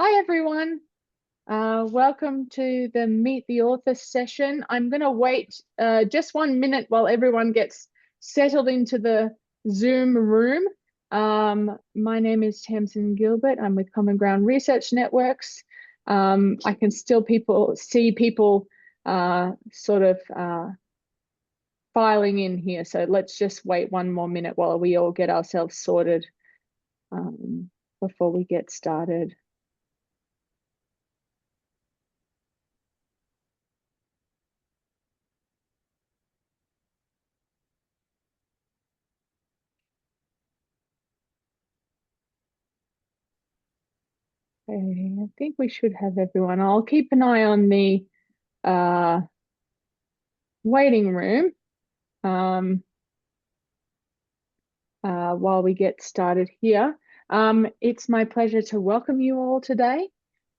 Hi, everyone. Welcome to the Meet the Author session. I'm going to wait just 1 minute while everyone gets settled into the Zoom room. My name is Thompson Gilbert. I'm with Common Ground Research Networks. I can still see people sort of filing in here. So let's just wait 1 more minute while we all get ourselves sorted before we get started. Okay, I think we should have everyone. I'll keep an eye on the waiting room while we get started here. It's my pleasure to welcome you all today.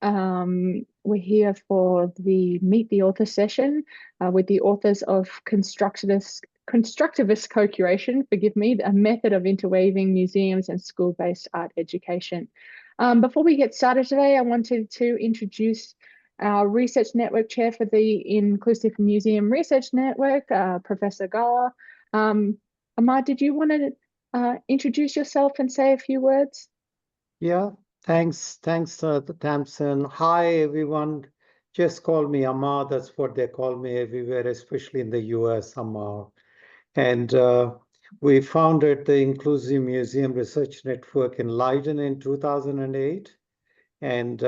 We're here for the Meet the Author session with the authors of Constructivist Co Curation, forgive me, a method of interweaving museums and school-based art education. Before we get started today, I wanted to introduce our Research Network Chair for the Inclusive Museum Research Network, Professor Gala. Amar, did you want to introduce yourself and say a few words? Yeah, thanks, Thompson. Hi, everyone. Just call me Amar. That's what they call me everywhere, especially in the US, Amar. And we founded the Inclusive Museum Research Network in Leiden in 2008. And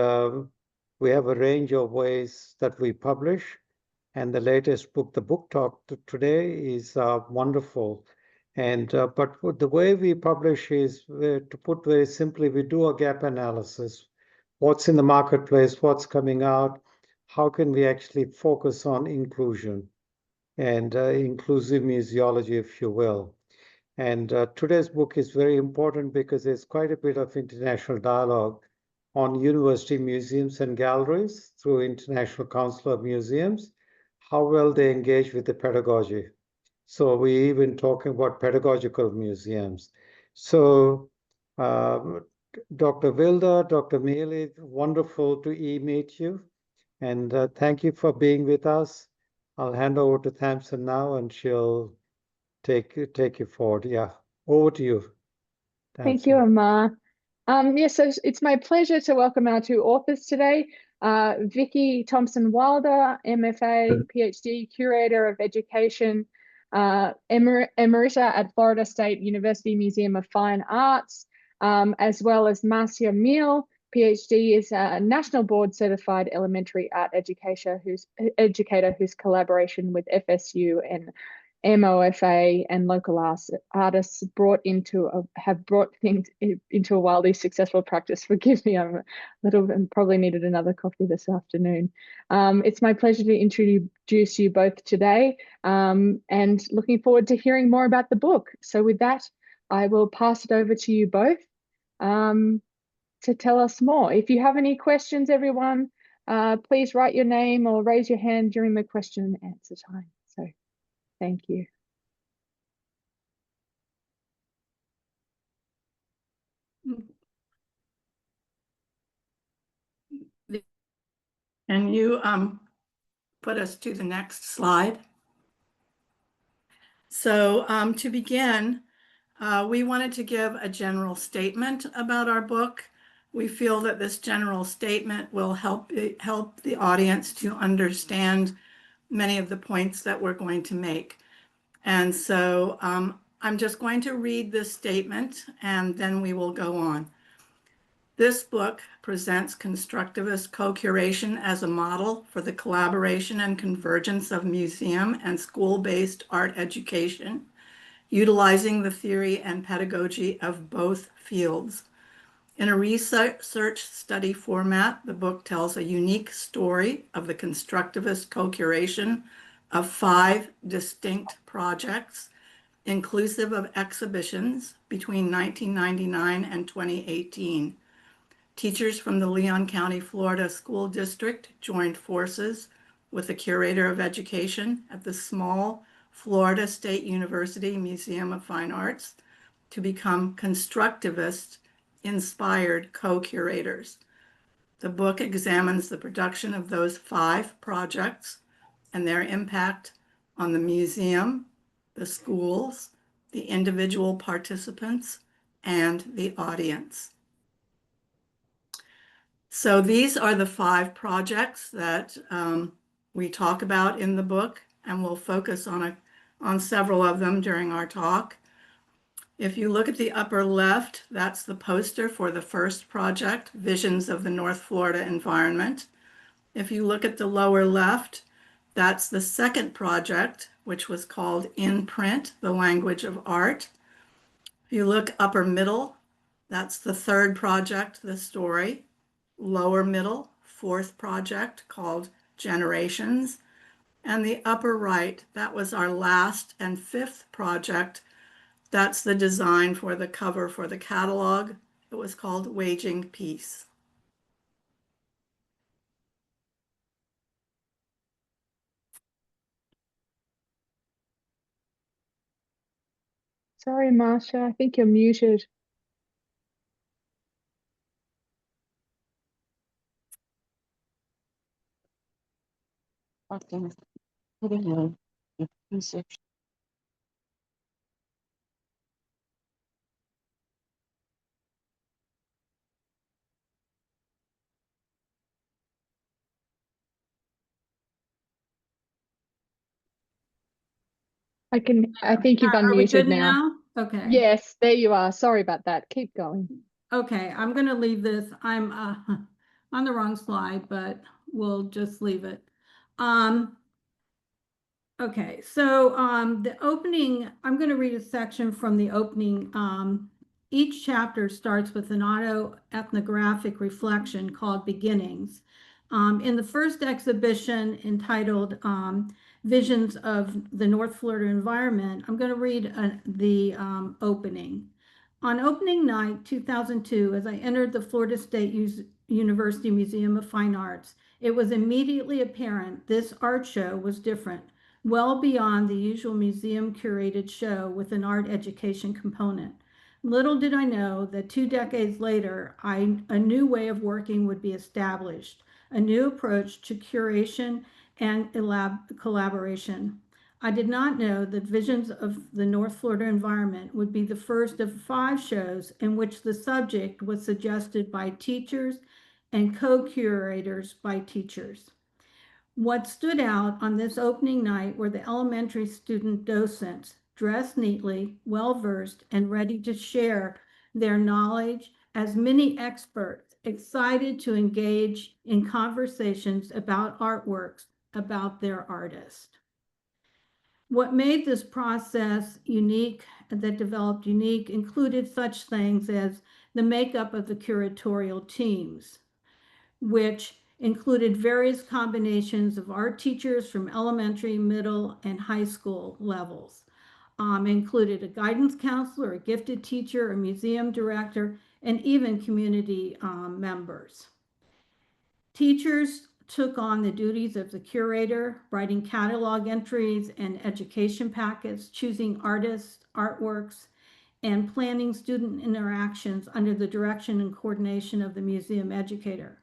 we have a range of ways that we publish. And the latest book, the book talk today, is wonderful. And but the way we publish is, to put very simply, we do a gap analysis. What's in the marketplace? What's coming out? How can we actually focus on inclusion and inclusive museology, if you will? And today's book is very important because there's quite a bit of international dialogue on university museums and galleries through International Council of Museums, how well they engage with the pedagogy. So we even talking about pedagogical museums. So Dr. Wylder, Dr. Meale, wonderful to meet you. And thank you for being with us. I'll hand over to Thompson now and she'll take you forward. Yeah, over to you, Thompson. Thank you, Amar. Yes, so it's my pleasure to welcome our two authors today. Viki Thompson Wylder, MFA, PhD, Curator of Education, Emerita at Florida State University Museum of Fine Arts, as well as Marcia Meale, PhD, is a National Board Certified Elementary Art Educator whose collaboration with FSU and MOFA and local artists have brought things into a wildly successful practice. Forgive me, I'm a little and probably needed another coffee this afternoon. It's my pleasure to introduce you both today and looking forward to hearing more about the book. So with that, I will pass it over to you both to tell us more. If you have any questions, everyone, please write your name or raise your hand during the question and answer time. So thank you. Can you put us to the next slide? So to begin, we wanted to give a general statement about our book. We feel that this general statement will help the audience to understand many of the points that we're going to make. And so I'm just going to read this statement and then we will go on. This book presents Constructivist Co-Curation as a model for the collaboration and convergence of museum and school-based art education, utilizing the theory and pedagogy of both fields. In a research study format, the book tells a unique story of the Constructivist co-curation of 5 distinct projects, inclusive of exhibitions between 1999 and 2018. Teachers from the Leon County, Florida School District joined forces with the Curator of Education at the small Florida State University Museum of Fine Arts to become constructivist-inspired co-curators. The book examines the production of those 5 projects and their impact on the museum, the schools, the individual participants, and the audience. So these are the 5 projects that we talk about in the book, and we'll focus on several of them during our talk. If you look at the upper left, that's the poster for the first project, Visions of the North Florida Environment. If you look at the lower left, that's the second project, which was called In Print, the Language of Art. If you look upper middle, that's the third project, The Story. Lower middle, fourth project called Generations. And the upper right, that was our last and 5th project. That's the design for the cover for the catalog. It was called Waging Peace. Sorry, Marcia, I think you're muted. Okay. I think you've Are we unmuted good now. Okay. Yes, there you are. Sorry about that. Keep going. Okay, I'm going to leave this. I'm on the wrong slide, but we'll just leave it. Okay, so the opening, I'm going to read a section from the opening. Each chapter starts with an autoethnographic reflection called Beginnings. In the first exhibition entitled Visions of the North Florida Environment, I'm going to read the opening. On opening night 2002, as I entered the Florida State University Museum of Fine Arts, it was immediately apparent this art show was different, well beyond the usual museum curated show with an art education component. Little did I know that 2 decades later, a new way of working would be established, a new approach to curation and collaboration. I did not know that Visions of the North Florida Environment would be the first of 5 shows in which the subject was suggested by teachers and co-curators by teachers. What stood out on this opening night were the elementary student docents, dressed neatly, well-versed, and ready to share their knowledge as mini experts, excited to engage in conversations about artworks, about their artist. What made this process unique, that developed unique, included such things as the makeup of the curatorial teams, which included various combinations of art teachers from elementary, middle, and high school levels. Included a guidance counselor, a gifted teacher, a museum director, and even community members. Teachers took on the duties of the curator, writing catalog entries and education packets, choosing artists, artworks, and planning student interactions under the direction and coordination of the museum educator.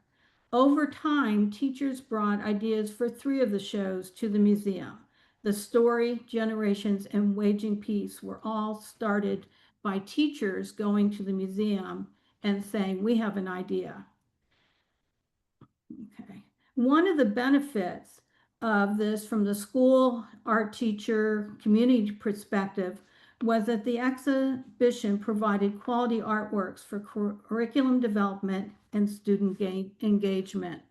Over time, teachers brought ideas for 3 of the shows to the museum. The Story, Generations, and Waging Peace were all started by teachers going to the museum and saying, we have an idea. Okay. One of the benefits of this from the school art teacher community perspective was that the exhibition provided quality artworks for curriculum development and student engagement.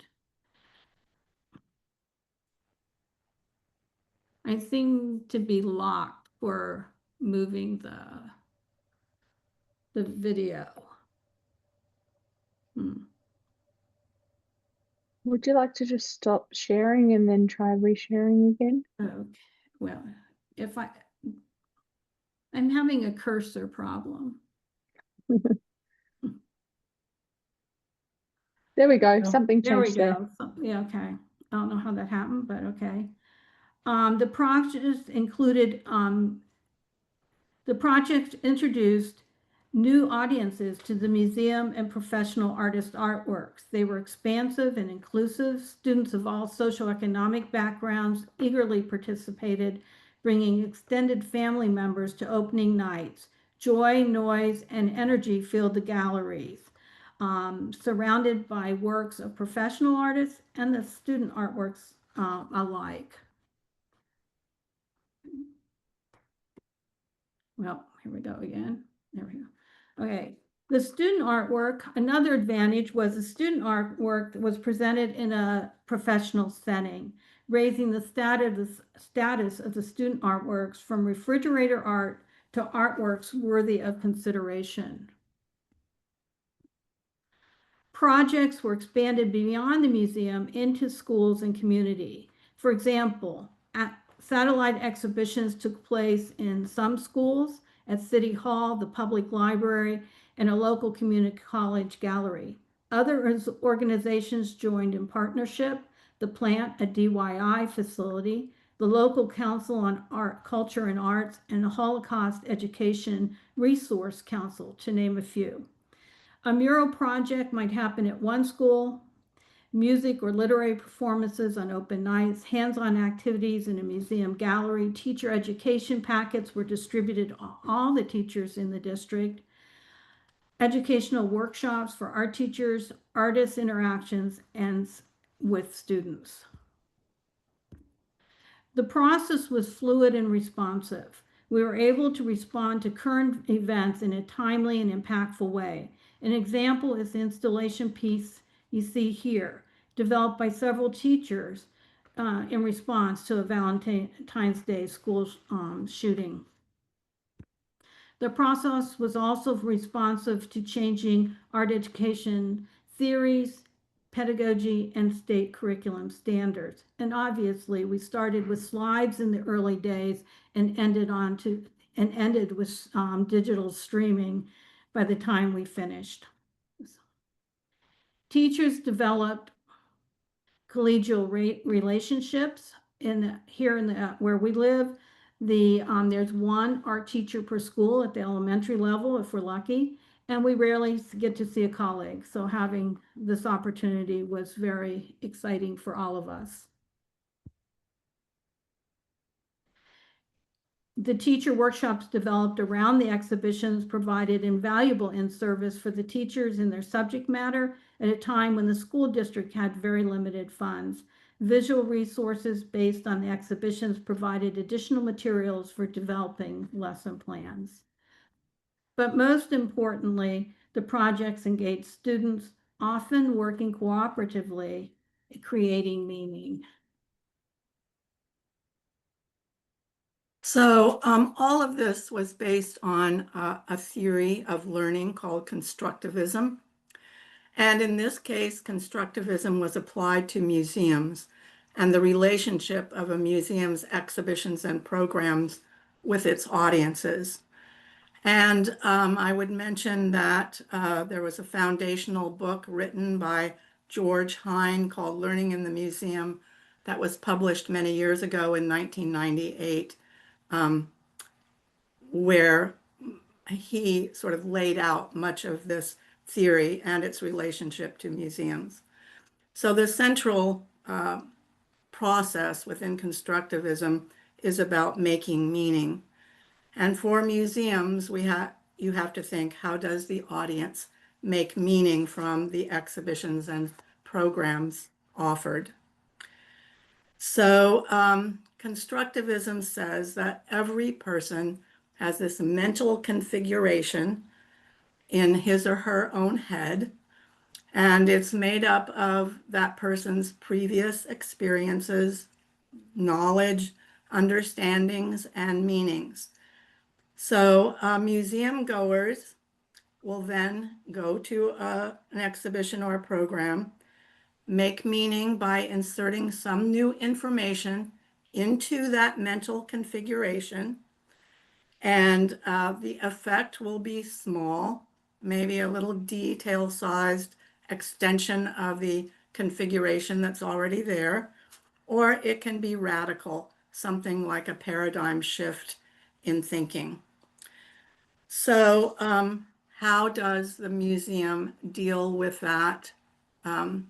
I seem to be locked for moving the video. Would you like to just stop sharing and then try resharing again? Okay, well, if I'm having a cursor problem. There we go. Something changed there. There we go. Yeah, okay. I don't know how that happened, but okay. The project included, the project introduced new audiences to the museum and professional artist artworks. They were expansive and inclusive. Students of all socioeconomic backgrounds eagerly participated, bringing extended family members to opening nights. Joy, noise, and energy filled the galleries, surrounded by works of professional artists and the student artworks alike. Well, here we go again. There we go. Okay. The student artwork, another advantage was the student artwork was presented in a professional setting, raising the status of the student artworks from refrigerator art to artworks worthy of consideration. Projects were expanded beyond the museum into schools and community. For example, satellite exhibitions took place in some schools, at City Hall, the public library, and a local community college gallery. Other organizations joined in partnership, the Plant, a DIY facility, the local Council on Art, Culture and Arts, and the Holocaust Education Resource Council, to name a few. A mural project might happen at one school, music or literary performances on open nights, hands-on activities in a museum gallery, teacher education packets were distributed to all the teachers in the district, educational workshops for art teachers, artist interactions, and with students. The process was fluid and responsive. We were able to respond to current events in a timely and impactful way. An example is the installation piece you see here, developed by several teachers in response to a Valentine's Day school shooting. The process was also responsive to changing art education theories, pedagogy, and state curriculum standards. And obviously, we started with slides in the early days and ended with digital streaming by the time we finished. Teachers developed collegial relationships where we live. There's one art teacher per school at the elementary level if we're lucky, and we rarely get to see a colleague. So having this opportunity was very exciting for all of us. The teacher workshops developed around the exhibitions provided invaluable in-service for the teachers in their subject matter at a time when the school district had very limited funds. Visual resources based on the exhibitions provided additional materials for developing lesson plans. But most importantly, the projects engaged students, often working cooperatively, creating meaning. So all of this was based on a theory of learning called constructivism. And in this case, constructivism was applied to museums and the relationship of a museum's exhibitions and programs with its audiences. And I would mention that there was a foundational book written by George Hine called Learning in the Museum that was published many years ago in 1998. Where he sort of laid out much of this theory and its relationship to museums. So the central process within constructivism is about making meaning. And for museums, you have to think, how does the audience make meaning from the exhibitions and programs offered? So constructivism says that every person has this mental configuration in his or her own head, and it's made up of that person's previous experiences, knowledge, understandings, and meanings. So museum goers will then go to an exhibition or a program, make meaning by inserting some new information into that mental configuration. And the effect will be small, maybe a little detail-sized extension of the configuration that's already there, or it can be radical, something like a paradigm shift in thinking. So how does the museum deal with that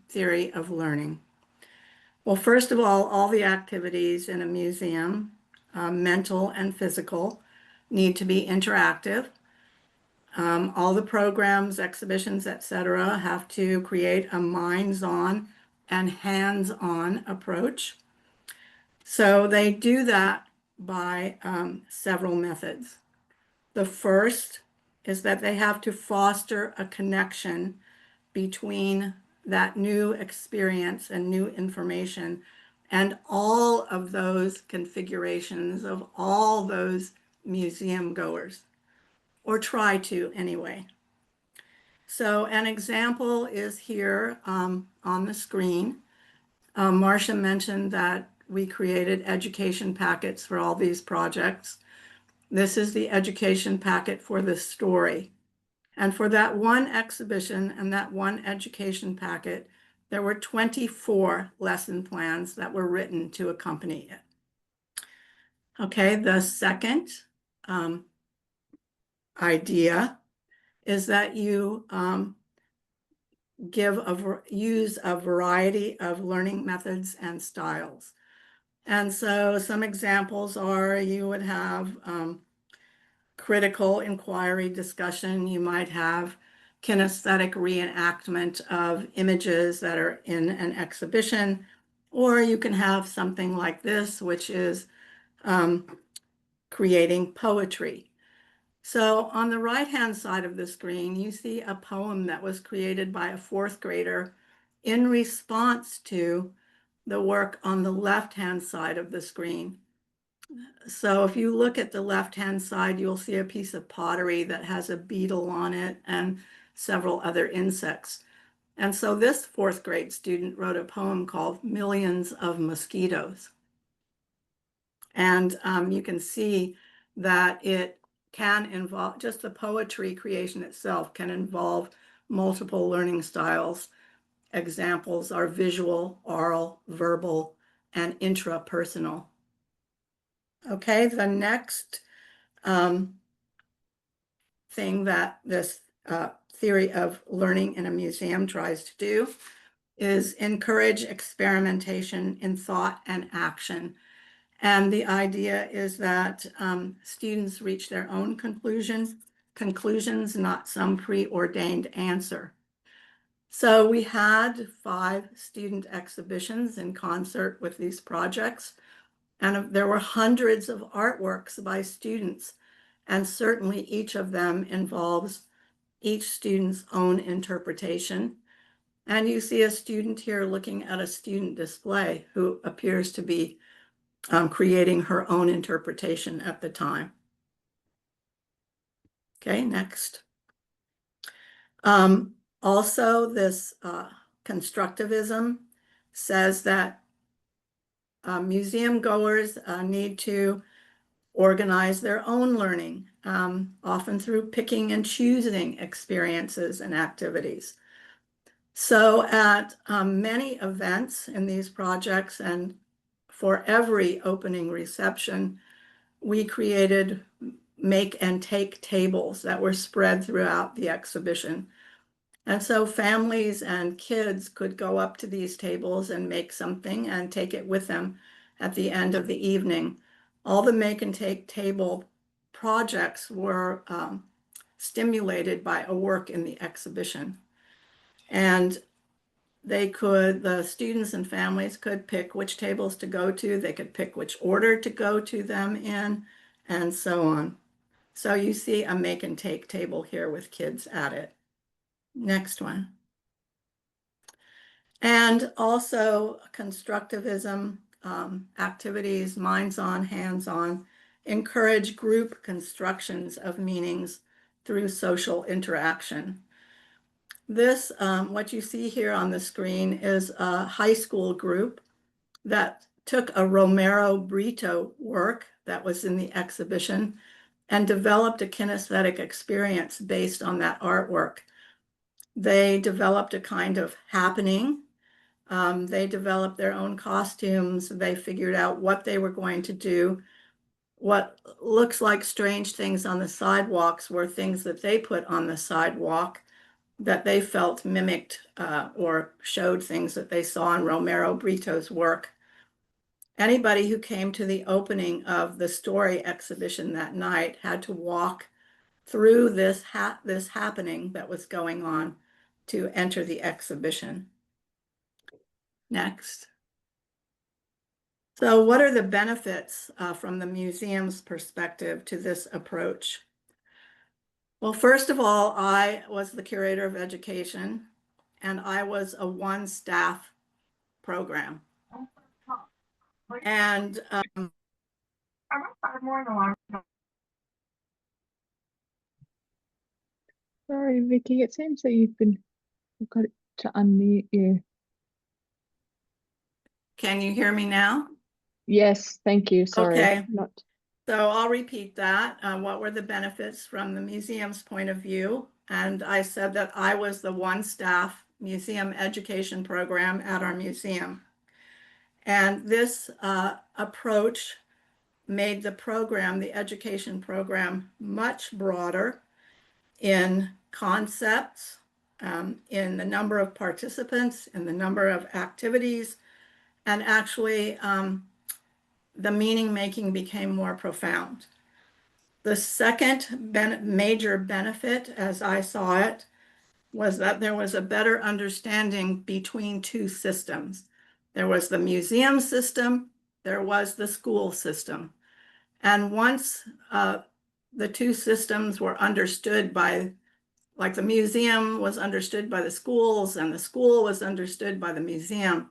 theory of learning? Well, first of all the activities in a museum, mental and physical, need to be interactive. All the programs, exhibitions, etc., have to create a minds-on and hands-on approach. So they do that by several methods. The first is that they have to foster a connection between that new experience and new information and all of those configurations of all those museum goers, or try to anyway. So an example is here on the screen. Marcia mentioned that we created education packets for all these projects. This is the education packet for the story. And for that one exhibition and that one education packet, there were 24 lesson plans that were written to accompany it. Okay, the second idea is that you use a variety of learning methods and styles. And so some examples are you would have critical inquiry discussion, you might have kinesthetic reenactment of images that are in an exhibition, or you can have something like this, which is creating poetry. So on the right-hand side of the screen, you see a poem that was created by a fourth grader in response to the work on the left-hand side of the screen. So if you look at the left-hand side, you'll see a piece of pottery that has a beetle on it and several other insects. And so this fourth grade student wrote a poem called Millions of Mosquitoes. And you can see that it can involve, just the poetry creation itself can involve multiple learning styles. Examples are visual, oral, verbal, and intrapersonal. Okay, the next thing that this theory of learning in a museum tries to do is encourage experimentation in thought and action. And the idea is that students reach their own conclusions, not some preordained answer. So we had 5 student exhibitions in concert with these projects, and there were hundreds of artworks by students, and certainly each of them involves each student's own interpretation. And you see a student here looking at a student display who appears to be creating her own interpretation at the time. Okay, next. Also, this constructivism says that museum goers need to organize their own learning, often through picking and choosing experiences and activities. So at many events in these projects and for every opening reception, we created make and take tables that were spread throughout the exhibition. And so families and kids could go up to these tables and make something and take it with them at the end of the evening. All the make and take table projects were stimulated by a work in the exhibition. And the students and families could pick which tables to go to, they could pick which order to go to them in, and so on. So you see a make and take table here with kids at it. Next one. And also constructivism activities, minds-on, hands-on, encourage group constructions of meanings through social interaction. This, what you see here on the screen is a high school group that took a Romero Brito work that was in the exhibition and developed a kinesthetic experience based on that artwork. They developed a kind of happening. They developed their own costumes. They figured out what they were going to do what looks like strange things on the sidewalks were things that they put on the sidewalk that they felt mimicked or showed things that they saw in Romero Brito's work. Anybody who came to the opening of the story exhibition that night had to walk through this happening that was going on to enter the exhibition. Next. So what are the benefits from the museum's perspective to this approach? Well, first of all, I was the curator of education, and I was a one-staff program. And Sorry, Viki, it seems that you've got to unmute you. can you hear me now? Yes, thank you. Sorry. Okay. Not. So I'll repeat that. What were the benefits from the museum's point of view? And I said that I was the one-staff museum education program at our museum. And this approach made the program, the education program, much broader in concepts, in the number of participants, in the number of activities, and actually the meaning making became more profound. The second major benefit, as I saw it, was that there was a better understanding between two systems. There was the museum system, there was the school system. And once the two systems were understood by, like the museum was understood by the schools and the school was understood by the museum,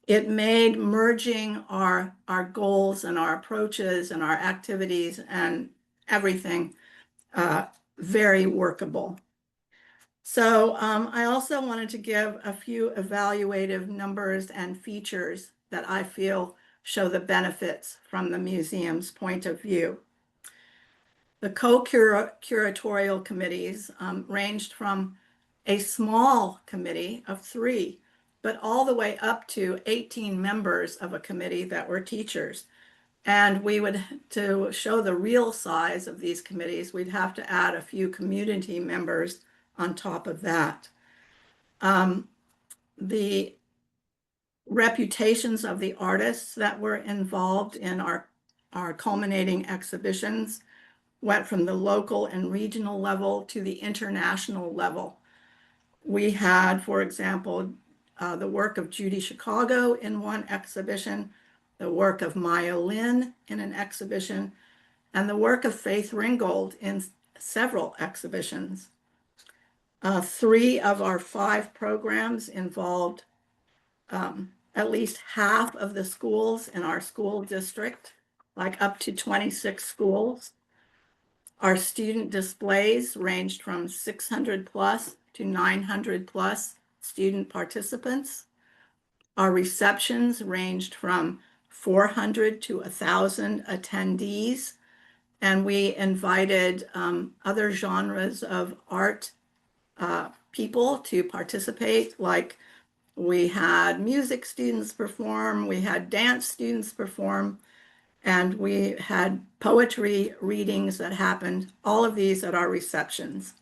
it made merging our goals and our approaches and our activities and everything very workable. So I also wanted to give a few evaluative numbers and features that I feel show the benefits from the museum's point of view. The co-curatorial committees ranged from a small committee of 3, but all the way up to 18 members of a committee that were teachers. And we would, to show the real size of these committees, we'd have to add a few community members on top of that. The reputations of the artists that were involved in our culminating exhibitions went from the local and regional level to the international level. We had, for example, the work of Judy Chicago in one exhibition, the work of Meale in an exhibition, and the work of Faith Ringgold in several exhibitions. 3 of our 5 programs involved at least half of the schools in our school district, like up to 26 schools. Our student displays ranged from 600 plus to 900 plus student participants. Our receptions ranged from 400 to 1,000 attendees, and we invited other genres of art people to participate, like we had music students perform, we had dance students perform, and we had poetry readings that happened, all of these at our receptions.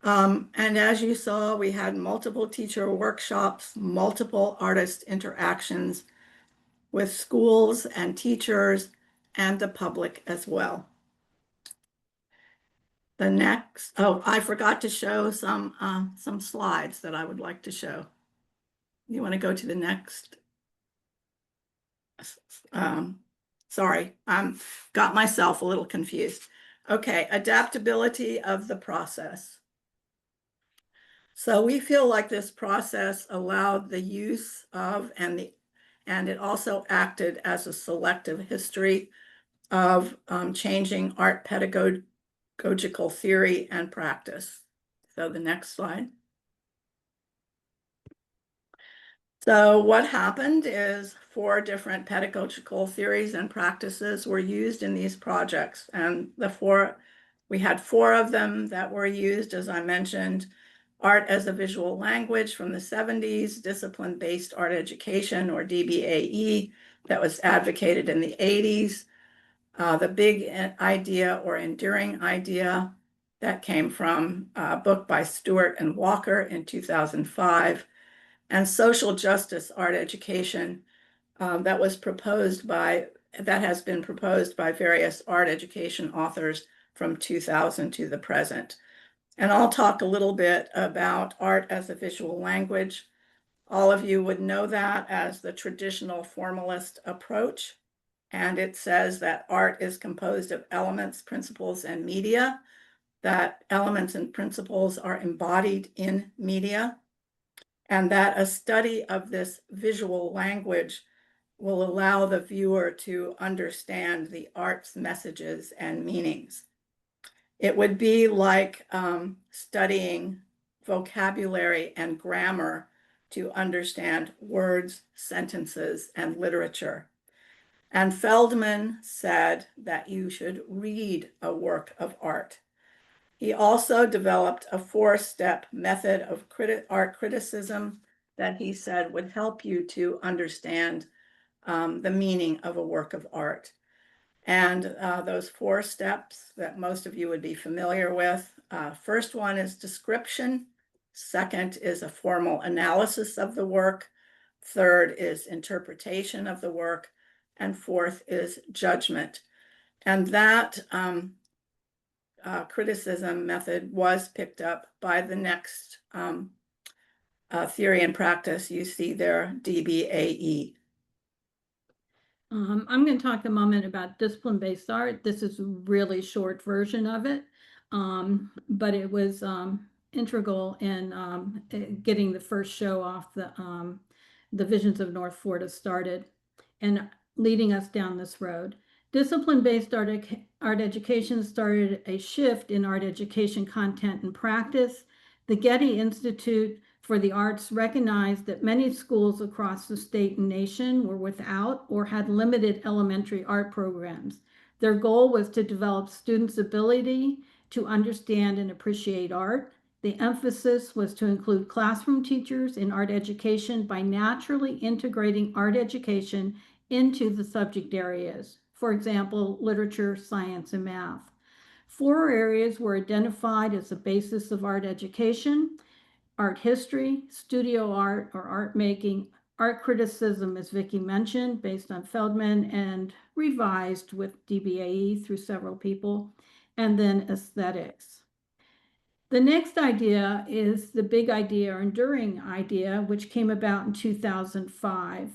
And as you saw, we had multiple teacher workshops, multiple artist interactions with schools and teachers and the public as well. The next, oh, I forgot to show some slides that I would like to show. You want to go to the next? Sorry, got myself a little confused. Okay, adaptability of the process. So we feel like this process allowed the use of, and it also acted as a selective history of changing art pedagogical theory and practice. So the next slide. So what happened is 4 different pedagogical theories and practices were used in these projects. And we had 4 of them that were used, as I mentioned: art as a visual language from the 70s, discipline-based art education, or DBAE, that was advocated in the 80s. The big idea or enduring idea that came from a book by Stewart and Walker in 2005, and social justice art education that has been proposed by various art education authors from 2000 to the present. And I'll talk a little bit about art as a visual language. All of you would know that as the traditional formalist approach. And it says that art is composed of elements, principles, and media, that elements and principles are embodied in media, and that a study of this visual language will allow the viewer to understand the art's messages and meanings. It would be like studying vocabulary and grammar to understand words, sentences, and literature. And Feldman said that you should read a work of art. He also developed a 4-step method of art criticism that he said would help you to understand the meaning of a work of art. And those 4 steps that most of you would be familiar with. First one is description. Second is a formal analysis of the work. Third is interpretation of the work. And fourth is judgment. And that criticism method was picked up by the next theory and practice you see there, DBAE. I'm going to talk a moment about discipline-based art. This is a really short version of it, but it was integral in getting the first show off the Visions of North Florida started and leading us down this road. Discipline-based art education started a shift in art education content and practice. The Getty Institute for the Arts recognized that many schools across the state and nation were without or had limited elementary art programs. Their goal was to develop students' ability to understand and appreciate art. The emphasis was to include classroom teachers in art education by naturally integrating art education into the subject areas. For example, literature, science, and math. 4 areas were identified as the basis of art education: art history, studio art or art making, art criticism, as Viki mentioned, based on Feldman and revised with DBAE through several people, and then aesthetics. The next idea is the big idea or enduring idea, which came about in 2005.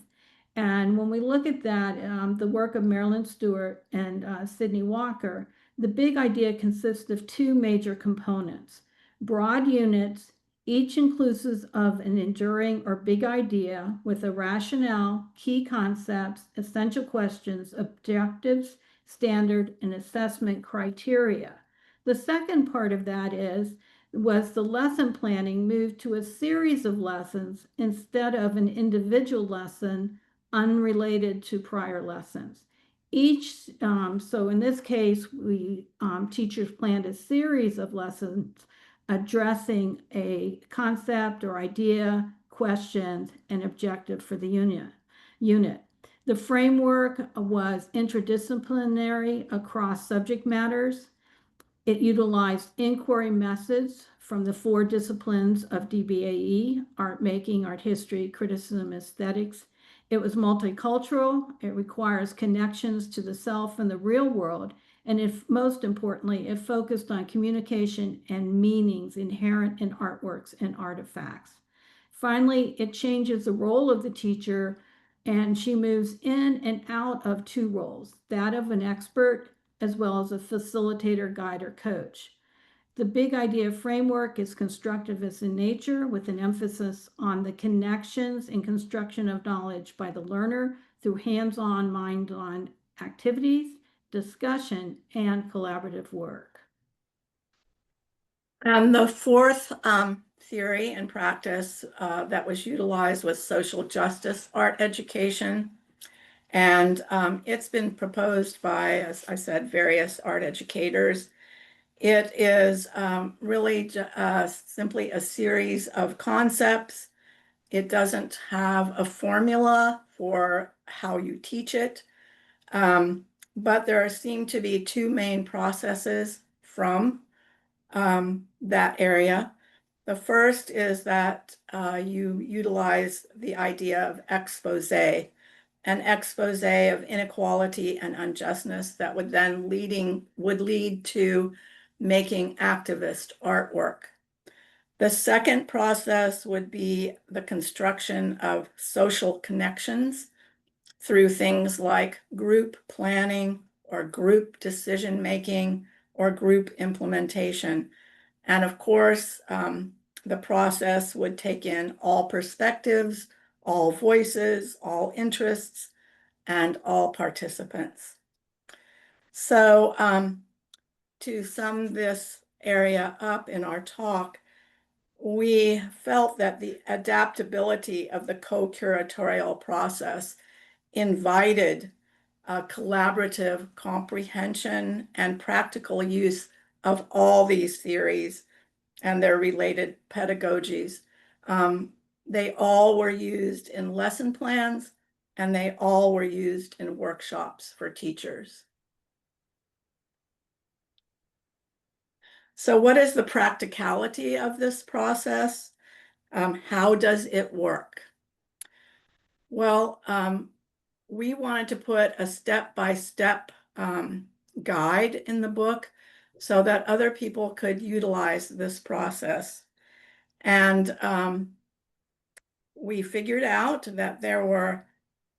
And when we look at that, the work of Marilyn Stewart and Sydney Walker, the big idea consists of 2 major components: broad units, each inclusive of an enduring or big idea with a rationale, key concepts, essential questions, objectives, standard, and assessment criteria. The second part of that was the lesson planning moved to a series of lessons instead of an individual lesson unrelated to prior lessons. So in this case, we teachers planned a series of lessons addressing a concept or idea, questions, and objective for the unit. The framework was interdisciplinary across subject matters. It utilized inquiry methods from the 4 disciplines of DBAE: art making, art history, criticism, aesthetics. It was multicultural. It requires connections to the self and the real world. And most importantly, it focused on communication and meanings inherent in artworks and artifacts. Finally, it changes the role of the teacher, and she moves in and out of 2 roles, that of an expert as well as a facilitator, guide, or coach. The big idea framework is constructivist in nature, with an emphasis on the connections and construction of knowledge by the learner through hands-on, mind-on activities, discussion, and collaborative work. And the 4th theory and practice that was utilized was social justice art education. And it's been proposed by, as I said, various art educators. It is really simply a series of concepts. It doesn't have a formula for how you teach it. but there seem to be two main processes from that area. The first is that you utilize the idea of expose, an expose of inequality and unjustness that would then lead to making activist artwork. The second process would be the construction of social connections through things like group planning or group decision making or group implementation. And of course, the process would take in all perspectives, all voices, all interests, and all participants. So to sum this area up in our talk, we felt that the adaptability of the co-curatorial process invited a collaborative comprehension and practical use of all these theories and their related pedagogies. They all were used in lesson plans, and they all were used in workshops for teachers. So what is the practicality of this process? How does it work? Well, we wanted to put a step-by-step guide in the book so that other people could utilize this process. And we figured out that there were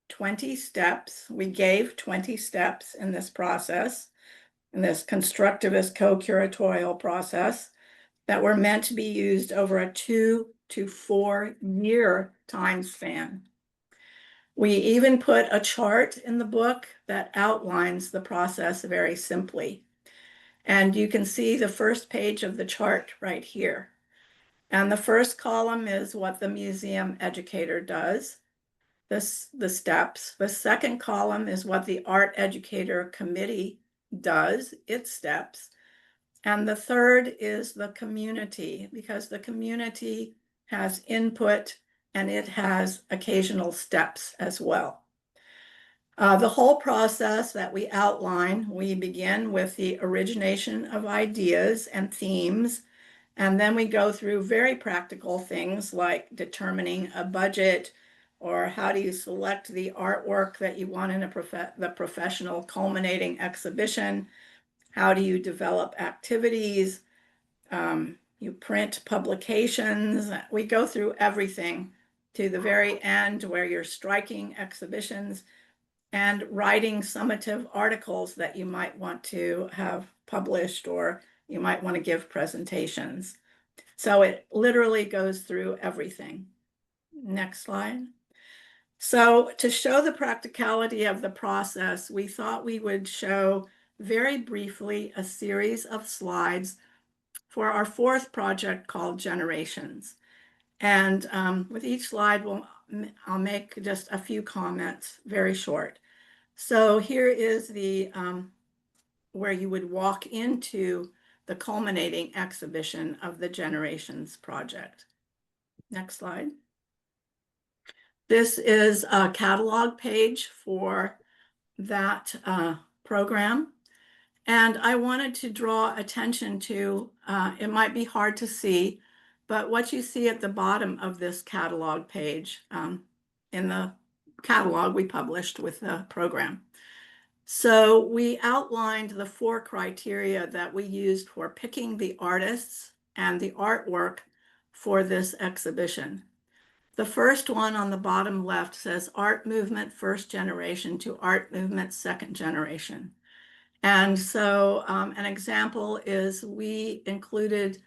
20 steps. We gave 20 steps in this process, in this constructivist co-curatorial process, that were meant to be used over a 2 to 4 year time span. We even put a chart in the book that outlines the process very simply. And you can see the first page of the chart right here. And the first column is what the museum educator does, the steps. The second column is what the art educator committee does, its steps. And the third is the community, because the community has input and it has occasional steps as well. The whole process that we outline, we begin with the origination of ideas and themes, and then we go through very practical things like determining a budget, or how do you select the artwork that you want in the professional culminating exhibition? How do you develop activities? You print publications. We go through everything to the very end where you're striking exhibitions and writing summative articles that you might want to have published, or you might want to give presentations. So it literally goes through everything. Next slide. So to show the practicality of the process, we thought we would show very briefly a series of slides for our fourth project called Generations. And with each slide, I'll make just a few comments, very short. So here is the where you would walk into the culminating exhibition of the Generations project. Next slide. This is a catalog page for that program. And I wanted to draw attention to, it might be hard to see, but what you see at the bottom of this catalog page, in the catalog we published with the program. So we outlined the 4 criteria that we used for picking the artists and the artwork for this exhibition. The first one on the bottom left says art movement first generation to art movement second generation. And so an example is we included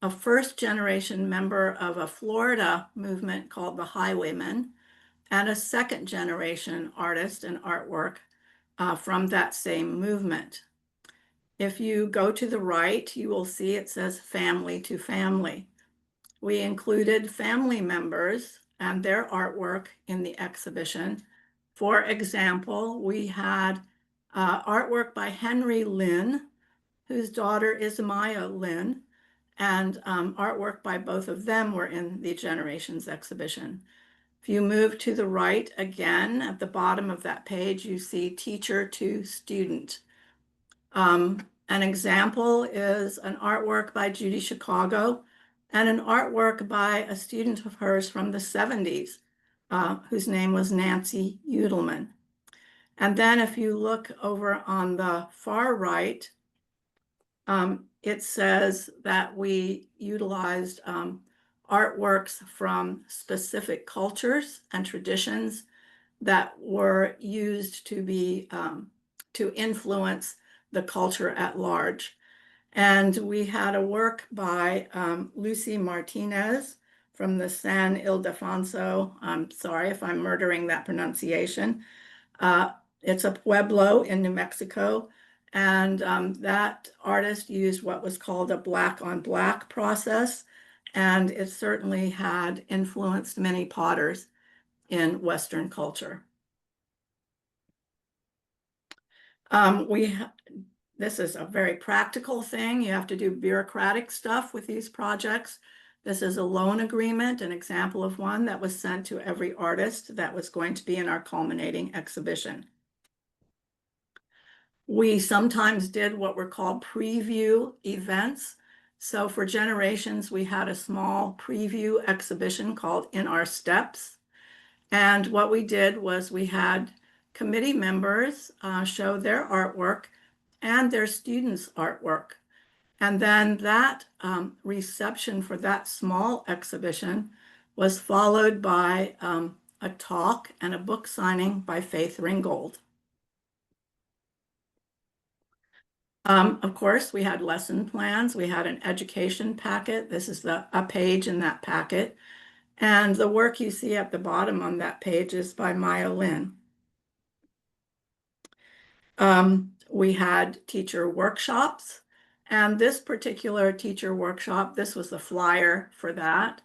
a first generation member of a Florida movement called the Highwaymen, and a second generation artist and artwork from that same movement. If you go to the right, you will see it says family to family. We included family members and their artwork in the exhibition. For example, we had artwork by Henry Lynn, whose daughter is Maya Lynn, and artwork by both of them were in the Generations exhibition. If you move to the right again, at the bottom of that page, you see teacher to student. An example is an artwork by Judy Chicago and an artwork by a student of hers from the 70s, whose name was Nancy Udelman. And then if you look over on the far right, it says that we utilized artworks from specific cultures and traditions that were used to be to influence the culture at large. And we had a work by Lucy Martinez from the San Ildefonso. I'm sorry if I'm murdering that pronunciation. It's a pueblo in New Mexico. And that artist used what was called a black on black process. And it certainly had influenced many potters in Western culture. This is a very practical thing. You have to do bureaucratic stuff with these projects. This is a loan agreement, an example of one that was sent to every artist that was going to be in our culminating exhibition. We sometimes did what were called preview events. So for generations, we had a small preview exhibition called In Our Steps. And what we did was we had committee members show their artwork and their students' artwork. And then that reception for that small exhibition was followed by a talk and a book signing by Faith Ringgold. Of course, we had lesson plans. We had an education packet. This is a page in that packet. And the work you see at the bottom on that page is by Maya Lin. We had teacher workshops. And this particular teacher workshop, this was the flyer for that.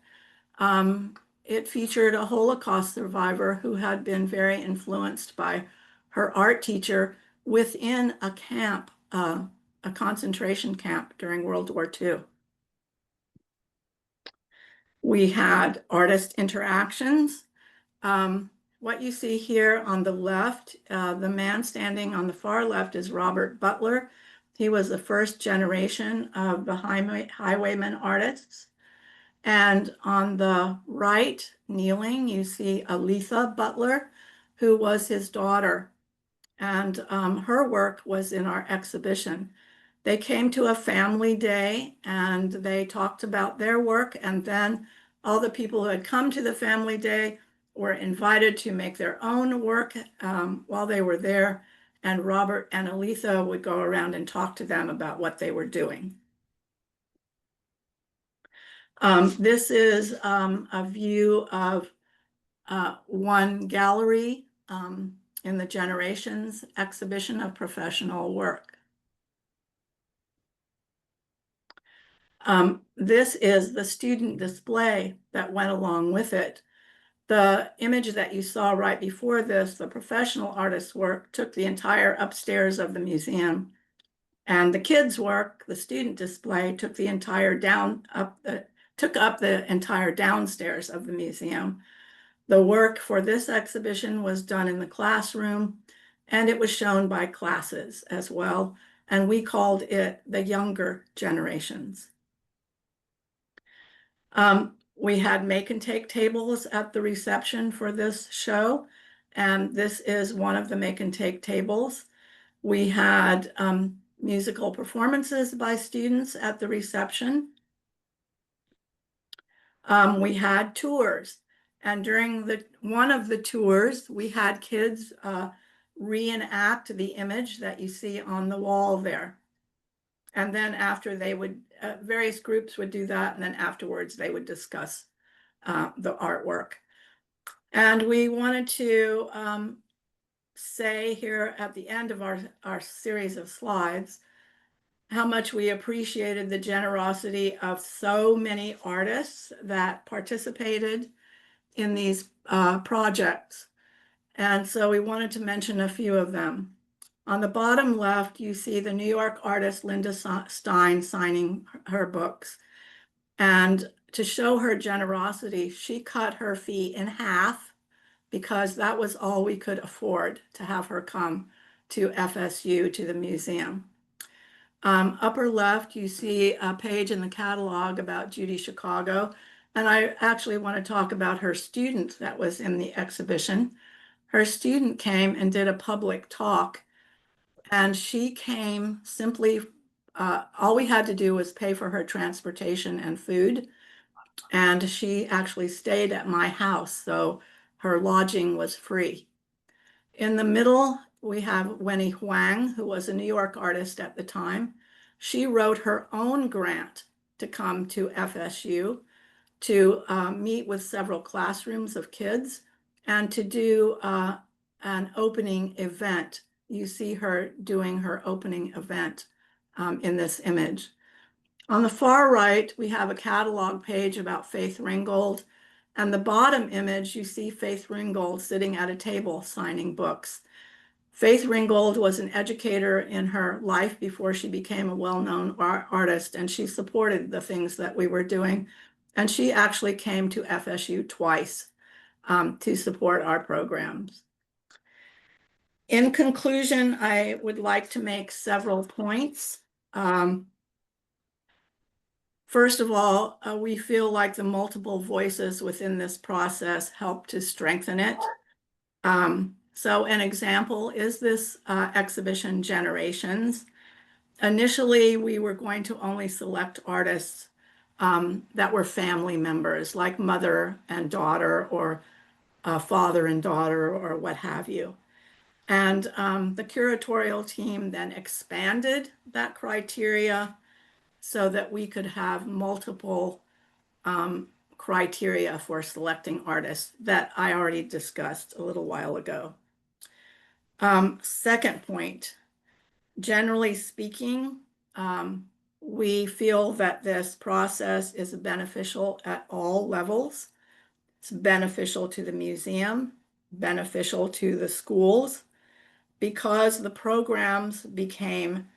It featured a Holocaust survivor who had been very influenced by her art teacher within a camp, a concentration camp during World War II. We had artist interactions. What you see here on the left, the man standing on the far left is Robert Butler. He was the first generation of the highwayman artists. And on the right, kneeling, you see Aletha Butler, who was his daughter. And her work was in our exhibition. They came to a family day and they talked about their work. And then all the people who had come to the family day were invited to make their own work while they were there. And Robert and Aletha would go around and talk to them about what they were doing. This is a view of one gallery in the Generations exhibition of professional work. This is the student display that went along with it. The image that you saw right before this, the professional artist's work, took the entire upstairs of the museum. And the kids' work, the student display, took the entire took up the entire downstairs of the museum. The work for this exhibition was done in the classroom, and it was shown by classes as well. And we called it the younger generations. We had make and take tables at the reception for this show, and this is one of the make and take tables. We had musical performances by students at the reception. We had tours, and during one of the tours, we had kids reenact the image that you see on the wall there. And then after they would, various groups would do that, and then afterwards they would discuss the artwork. And we wanted to say here at the end of our series of slides how much we appreciated the generosity of so many artists that participated in these projects. And so we wanted to mention a few of them. On the bottom left, you see the New York artist Linda Stein signing her books. And to show her generosity, she cut her fee in half because that was all we could afford to have her come to FSU, to the museum. Upper left, you see a page in the catalog about Judy Chicago, and I actually want to talk about her student that was in the exhibition. Her student came and did a public talk, and she came simply, all we had to do was pay for her transportation and food, and she actually stayed at my house, so her lodging was free. In the middle, we have Weni Huang, who was a New York artist at the time. She wrote her own grant to come to FSU to meet with several classrooms of kids and to do an opening event. You see her doing her opening event in this image. On the far right, we have a catalog page about Faith Ringgold. And the bottom image, you see Faith Ringgold sitting at a table signing books. Faith Ringgold was an educator in her life before she became a well-known artist, and she supported the things that we were doing. And she actually came to FSU twice to support our programs. In conclusion, I would like to make several points. First of all, we feel like the multiple voices within this process help to strengthen it. So an example is this exhibition, Generations. Initially, we were going to only select artists that were family members, like mother and daughter, or father and daughter, or what have you. And the curatorial team then expanded that criteria so that we could have multiple criteria for selecting artists that I already discussed a little while ago. Second point, generally speaking, we feel that this process is beneficial at all levels. It's beneficial to the museum, beneficial to the schools, because the programs became,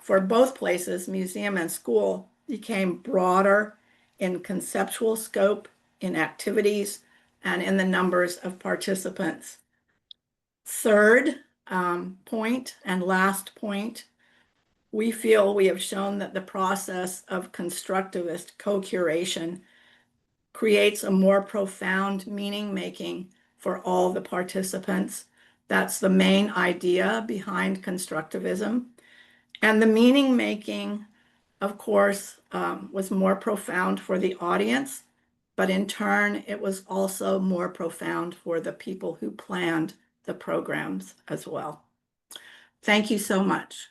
for both places, museum and school, became broader in conceptual scope, in activities, and in the numbers of participants. Third point and last point, we feel we have shown that the process of constructivist co-curation creates a more profound meaning making for all the participants. That's the main idea behind constructivism. And the meaning making, of course, was more profound for the audience, but in turn, it was also more profound for the people who planned the programs as well. Thank you so much.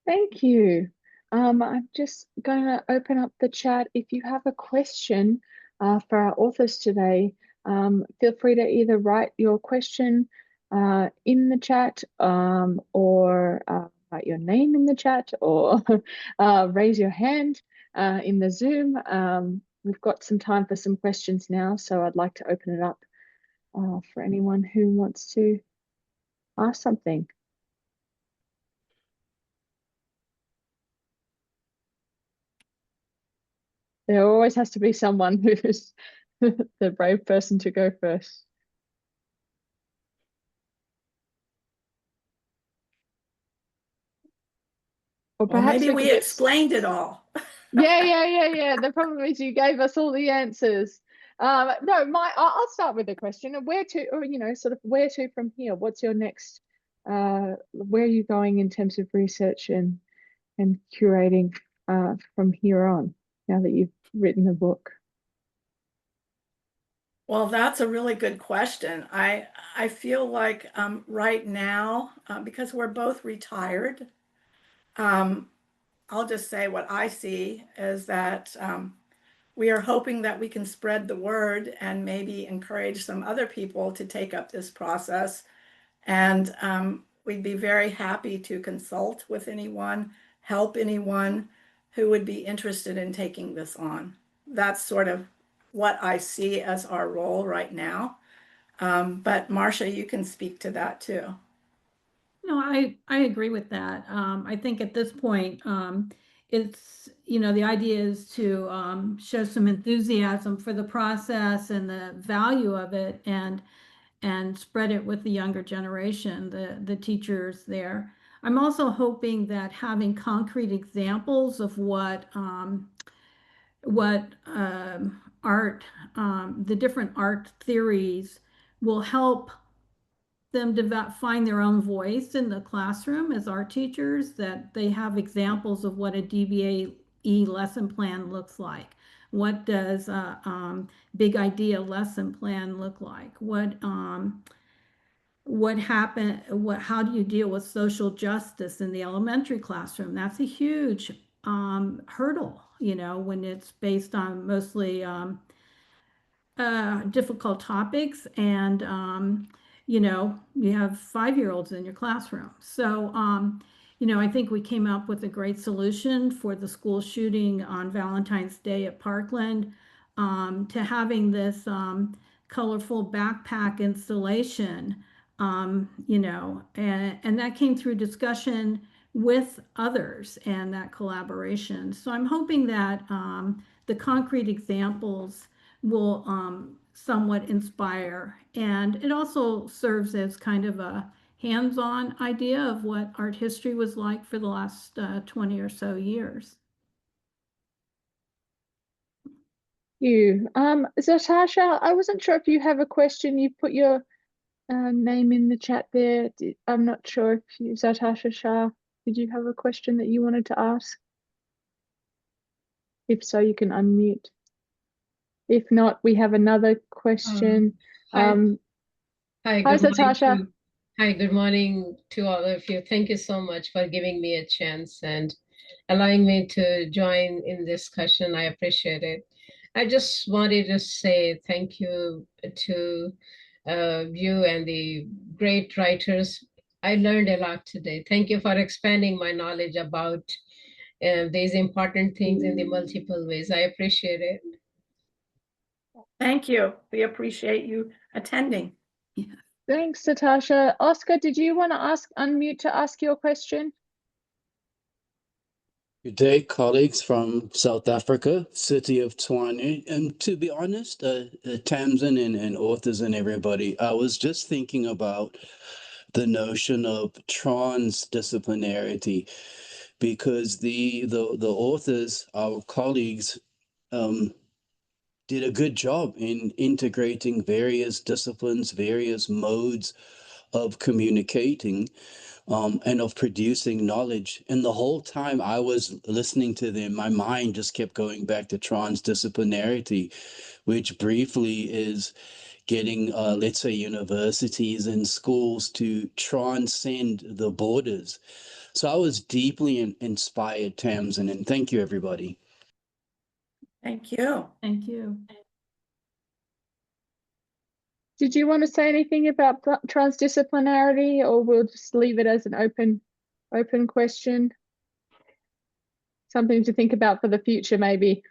Thank you. I'm just going to open up the chat. If you have a question for our authors today, feel free to either write your question in the chat or write your name in the chat, or raise your hand in the Zoom. We've got some time for some questions now, so I'd like to open it up for anyone who wants to ask something. There always has to be someone who's the brave person to go first. Or perhaps maybe we explained it all. Yeah. The problem is you gave us all the answers. No, I'll start with a question. Where to, or sort of where to from here? What's your next? Where are you going in terms of research and curating from here on? Now that you've written a book. Well, that's a really good question. I feel like right now, because we're both retired, I'll just say what I see is that we are hoping that we can spread the word and maybe encourage some other people to take up this process. And we'd be very happy to consult with anyone, help anyone who would be interested in taking this on. That's sort of what I see as our role right now. But Marcia, you can speak to that too. No, I agree with that. I think at this point, it's, you know, the idea is to show some enthusiasm for the process and the value of it, and spread it with the younger generation, the teachers there. I'm also hoping that having concrete examples of what art, the different art theories will help them find their own voice in the classroom as art teachers, that they have examples of what a DBAE lesson plan looks like. What does a big idea lesson plan look like? How do you deal with social justice in the elementary classroom? That's a huge hurdle, you know, when it's based on mostly difficult topics, and you know, you have 5-year-olds in your classroom. So you know, I think we came up with a great solution for the school shooting on Valentine's Day at Parkland, to having this colorful backpack installation, you know, and that came through discussion with others and that collaboration. So I'm hoping that the concrete examples will somewhat inspire. And it also serves as kind of a hands-on idea of what art history was like for the last 20 or so years. You, Zatasha, I wasn't sure if you have a question. You put your name in the chat there. I'm not sure if you, Zatasha Shah, did you have a question that you wanted to ask? If so, you can unmute. If not, we have another question. Hi, Hi, good morning Zatasha. hi, good morning to all of you. Thank you so much for giving me a chance and allowing me to join in discussion. I appreciate it. I just wanted to say thank you to you and the great writers. I learned a lot today. Thank you for expanding my knowledge about these important things in the multiple ways. I appreciate it. Thank you. We appreciate you attending. Thanks, Zatasha. Oscar, did you want to unmute to ask your question? Good day, colleagues from South Africa, city of Tshwane. And to be honest, Tamsin and authors and everybody, I was just thinking about the notion of transdisciplinarity, because the authors, our colleagues, did a good job in integrating various disciplines, various modes of communicating, and of producing knowledge. And the whole time I was listening to them, my mind just kept going back to transdisciplinarity, which briefly is getting, let's say, universities and schools to transcend the borders. So I was deeply inspired, Tamsin, and thank you, everybody. Thank you. Thank you. Did you want to say anything about transdisciplinarity, or we'll just leave it as an open question? Something to think about for the future, maybe.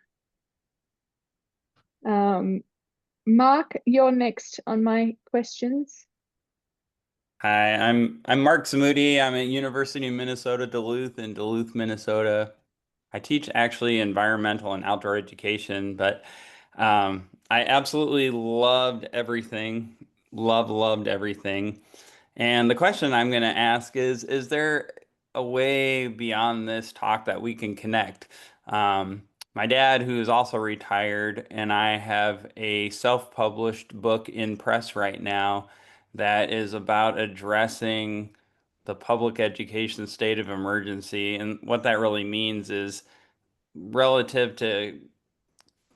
Mark, you're next on my questions. Hi, I'm Mark Samudi. I'm at University of Minnesota Duluth in Duluth, Minnesota. I teach actually environmental and outdoor education, but I absolutely loved everything. Loved everything. And the question I'm going to ask is there a way beyond this talk that we can connect? My dad, who is also retired, and I have a self-published book in press right now that is about addressing the public education state of emergency. And what that really means is relative to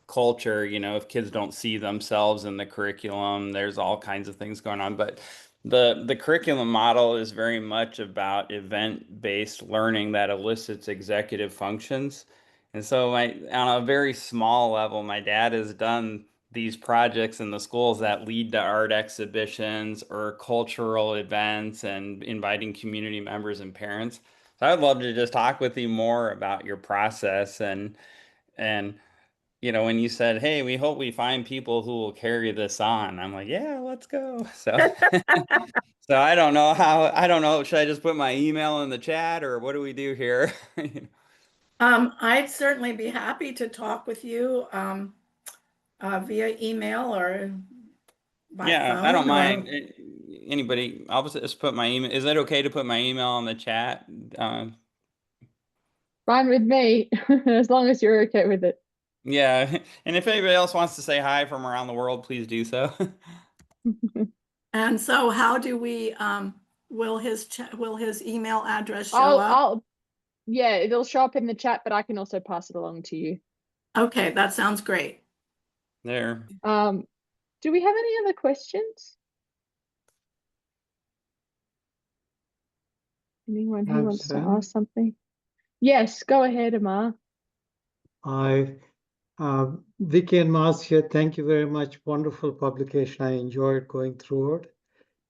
culture, you know, if kids don't see themselves in the curriculum, there's all kinds of things going on. But the curriculum model is very much about event-based learning that elicits executive functions. And so on a very small level, my dad has done these projects in the schools that lead to art exhibitions or cultural events and inviting community members and parents. So I'd love to just talk with you more about your process and you know, when you said, "Hey, we hope we find people who will carry this on," I'm like, "Yeah, let's go." So, so I don't know. Should I just put my email in the chat, or what do we do here? I'd certainly be happy to talk with you via email or by Yeah, phone. I don't or- mind. Anybody, I'll just put my email. Is it okay to put my email on the chat? Fine with me, as long as you're okay with it. Yeah, and if anybody else wants to say hi from around the world, please do so. And so how do we, will his email address show up? Yeah, it'll show up in the chat, but I can also pass it along to you. Okay, that sounds great. There. Do we have any other questions? Anyone who wants to Thompson? ask something? Yes, go ahead, Amar. Viki and Marcia, thank you very much. Wonderful publication. I enjoyed going through it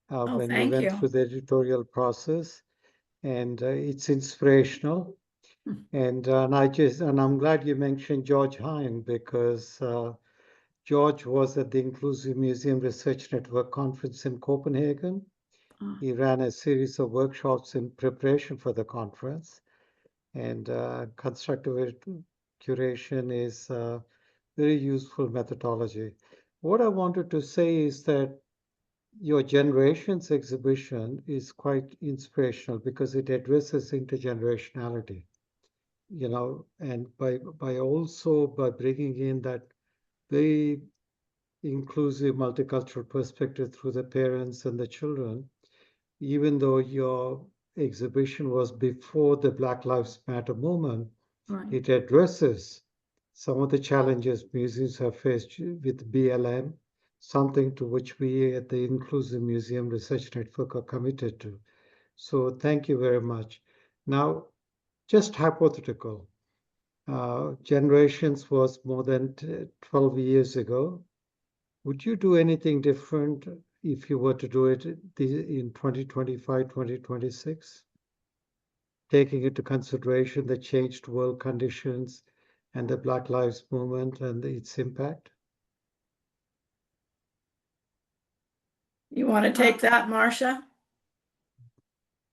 when we Thank went you. through the editorial process, and it's inspirational. And I'm glad you mentioned George Hine, because George was at the Inclusive Museum Research Network conference in Copenhagen. He ran a series of workshops in preparation for the conference, and constructive curation is very useful methodology. What I wanted to say is that your generations exhibition is quite inspirational because it addresses intergenerationality, and by bringing in that very inclusive multicultural perspective through the parents and the children, even though your exhibition was before the Black Lives Matter movement, Right. it addresses some of the challenges museums have faced with BLM, something to which we at the Inclusive Museum Research Network are committed to. So thank you very much. Now, just hypothetical. Generations was more than 12 years ago. Would you do anything different if you were to do it in 2025, 2026? Taking into consideration the changed world conditions and the Black Lives Movement and its impact? You want to take that, Marcia?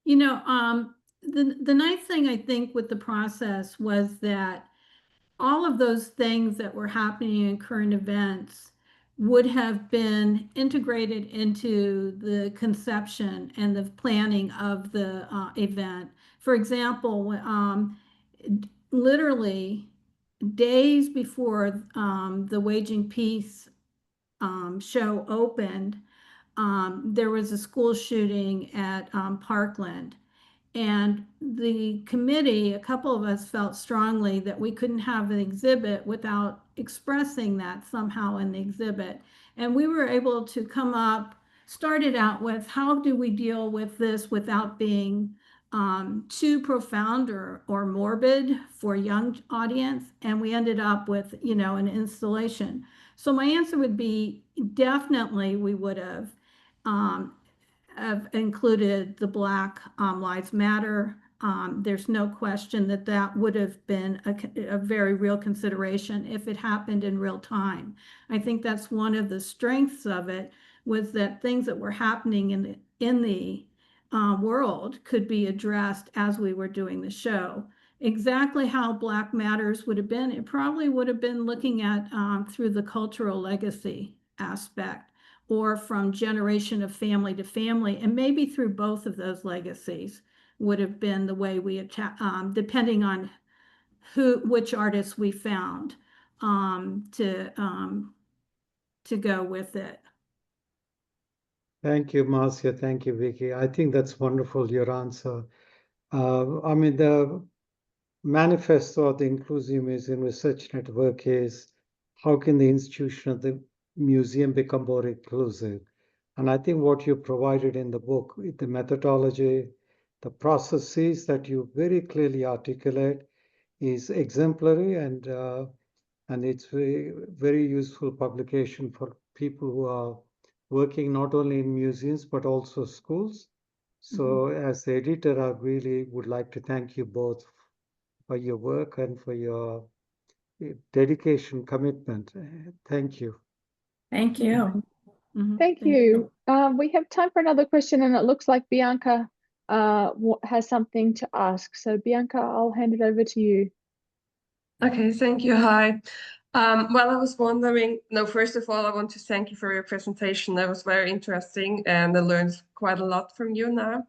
The nice thing I think with the process was that all of those things that were happening in current events would have been integrated into the conception and the planning of the event. For example, literally days before the Waging Peace show opened, there was a school shooting at Parkland. And the committee, a couple of us felt strongly that we couldn't have an exhibit without expressing that somehow in the exhibit. And we were able to started out with how do we deal with this without being too profound or morbid for a young audience. And we ended up with, an installation. So my answer would be definitely we would have included the Black Lives Matter. There's no question that that would have been a very real consideration if it happened in real time. I think that's one of the strengths of it, was that things that were happening in the world could be addressed as we were doing the show. Exactly how Black Matters would have been, it probably would have been looking at through the cultural legacy aspect, or from generation of family to family, and maybe through both of those legacies would have been the way we depending on which artists we found to go with it. Thank you, Marcia. Thank you, Viki. I think that's wonderful, your answer. The manifesto of the Inclusive Museum Research Network is, how can the institution of the museum become more inclusive? And I think what you provided in the book, the methodology, the processes that you very clearly articulate, is exemplary, and it's very, very useful publication for people who are working not only in museums but also schools. So as the editor, I really would like to thank you both for your work and for your dedication, commitment. Thank you. Thank you. Thank you. We have time for another question, and it looks like Bianca has something to ask. So Bianca, I'll hand it over to you. Okay, thank you. Hi. Well, I was wondering, no, first of all, I want to thank you for your presentation. That was very interesting, and I learned quite a lot from you now.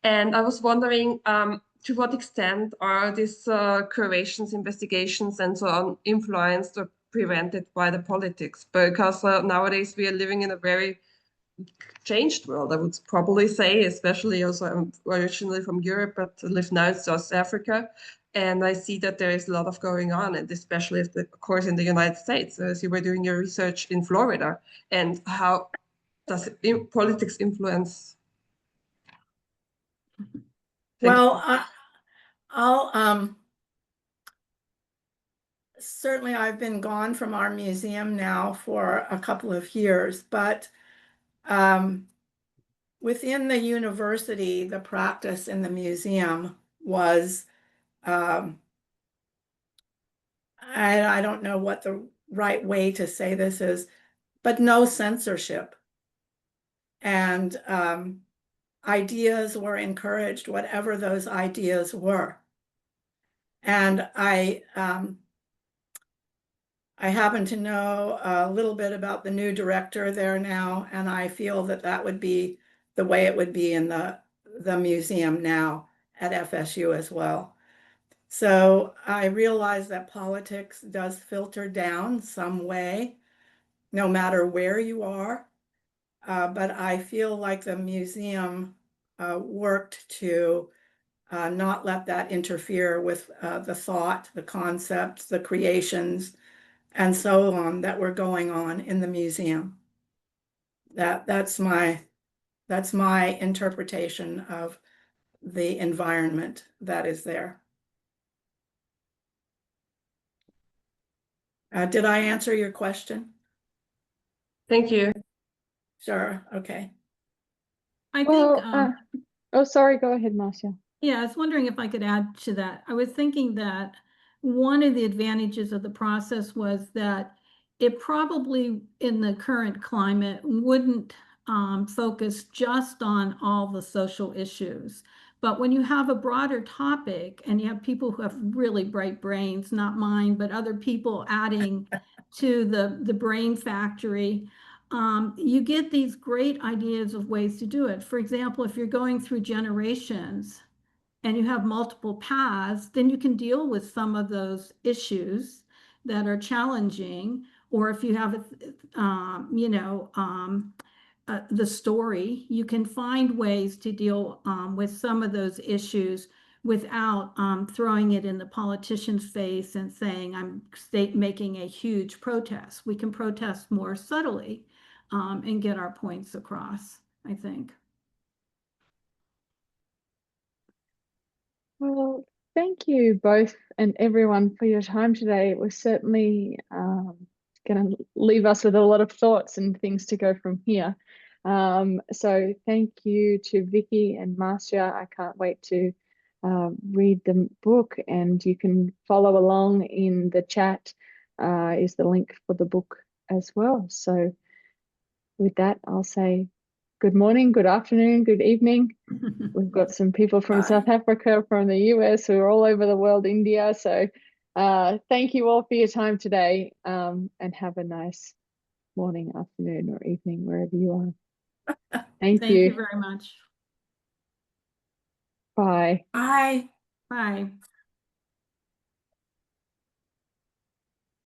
And I was wondering, to what extent are these curations, investigations, and so on influenced or prevented by the politics? Because nowadays we are living in a very changed world, I would probably say, especially also I'm originally from Europe, but live now in South Africa. And I see that there is a lot of going on, and especially, of course, in the United States, as you were doing your research in Florida. And how does politics influence? Well, I'll certainly I've been gone from our museum now for a couple of years, but within the university, the practice in the museum was I don't know what the right way to say this is, but no censorship. And ideas were encouraged, whatever those ideas were. And I happen to know a little bit about the new director there now, and I feel that that would be the way it would be in the museum now at FSU as well. So I realize that politics does filter down some way, no matter where you are. But I feel like the museum worked to not let that interfere with the thought, the concepts, the creations, and so on that were going on in the museum. That's my interpretation of the environment that is there. Did I answer your question? Thank you. Sure. Okay. I Well, think, oh, sorry, go ahead, Marcia. yeah, I was wondering if I could add to that. I was thinking that one of the advantages of the process was that it probably in the current climate wouldn't focus just on all the social issues. But when you have a broader topic and you have people who have really bright brains, not mine, but other people adding to the brain factory, you get these great ideas of ways to do it. For example, if you're going through generations and you have multiple paths, then you can deal with some of those issues that are challenging. Or if you have, the story, you can find ways to deal with some of those issues without throwing it in the politician's face and saying, I'm making a huge protest. We can protest more subtly and get our points across, I think. Well, thank you both and everyone for your time today. It was certainly going to leave us with a lot of thoughts and things to go from here. So thank you to Viki and Marcia. I can't wait to read the book, and you can follow along in the chat is the link for the book as well. So with that, I'll say good morning, good afternoon, good evening. We've got some people from South Africa, from the US, who are all over the world, India. So thank you all for your time today, and have a nice morning, afternoon, or evening, wherever you are. Thank you. Thank you very much. Bye. Bye. Bye.